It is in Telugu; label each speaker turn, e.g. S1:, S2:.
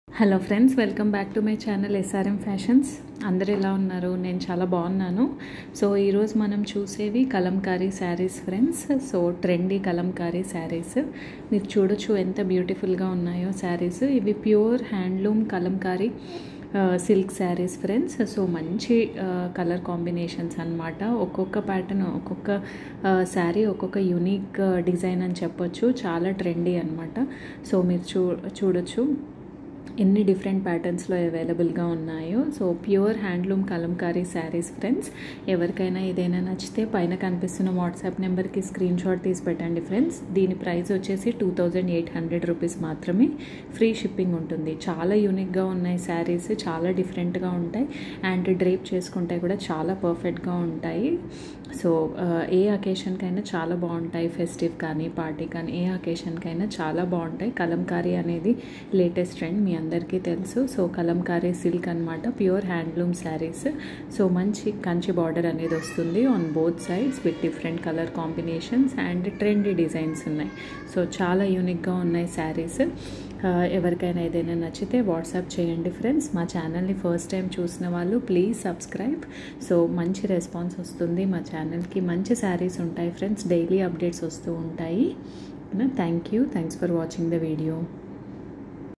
S1: Hello friends, welcome back to my channel SRM fashions. అందరు ఎలా ఉన్నారు? నేను చాలా బాగున్నాను. సో ఈరోజు మనం చూసేవి Kalamkari sarees friends. So trendy Kalamkari sarees మీరు చూడొచ్చు ఎంత బ్యూటిఫుల్గా ఉన్నాయో శారీస్. ఇవి pure handloom Kalamkari silk sarees friends. So మంచి కలర్ కాంబినేషన్స్ అన్నమాట. ఒక్కొక్క ప్యాటర్న్, ఒక్కొక్క శారీ ఒక్కొక్క యూనిక్ డిజైన్ అని చెప్పొచ్చు. చాలా ట్రెండీ అన్నమాట. సో మీరు చూడొచ్చు ఎన్ని డిఫరెంట్ ప్యాటర్న్స్లో అవైలబుల్గా ఉన్నాయో. So pure handloom Kalamkari sarees friends. ఎవరికైనా ఏదైనా నచ్చితే పైన కనిపిస్తున్న వాట్సాప్ నెంబర్కి స్క్రీన్ షాట్ తీసి పెట్టండి ఫ్రెండ్స్. దీని ప్రైస్ వచ్చేసి 2800 రూపీస్ మాత్రమే. ఫ్రీ షిప్పింగ్ ఉంటుంది. చాలా యూనిక్గా ఉన్నాయి శారీస్, చాలా డిఫరెంట్గా ఉంటాయి అండ్ డ్రేప్ చేసుకుంటే కూడా చాలా పర్ఫెక్ట్గా ఉంటాయి. సో ఏ అకేషన్కైనా చాలా బాగుంటాయి. ఫెస్టివ్ కానీ, పార్టీ కానీ, ఏ అకేషన్కైనా చాలా బాగుంటాయి. కలంకారీ అనేది లేటెస్ట్ ట్రెండ్, మీ అందరికీ తెలుసు. సో కలంకారీ సిల్క్ అనమాట, ప్యూర్ హ్యాండ్లూమ్ శారీస్. సో మంచి కంచి బార్డర్ అనేది వస్తుంది on both sides with different colour combinations and trendy designs ఉన్నాయి. సో చాలా యూనిక్గా ఉన్నాయి శారీస్. ఎవరికైనా ఏదైనా నచ్చితే వాట్సాప్ చేయండి ఫ్రెండ్స్. మా ఛానల్ని ఫస్ట్ టైం చూసిన వాళ్ళు ప్లీజ్ సబ్స్క్రైబ్. సో మంచి రెస్పాన్స్ వస్తుంది మా ఛానల్కి. మంచి శారీస్ ఉంటాయి ఫ్రెండ్స్, డైలీ అప్డేట్స్ వస్తూ ఉంటాయి. Thanks for watching the video.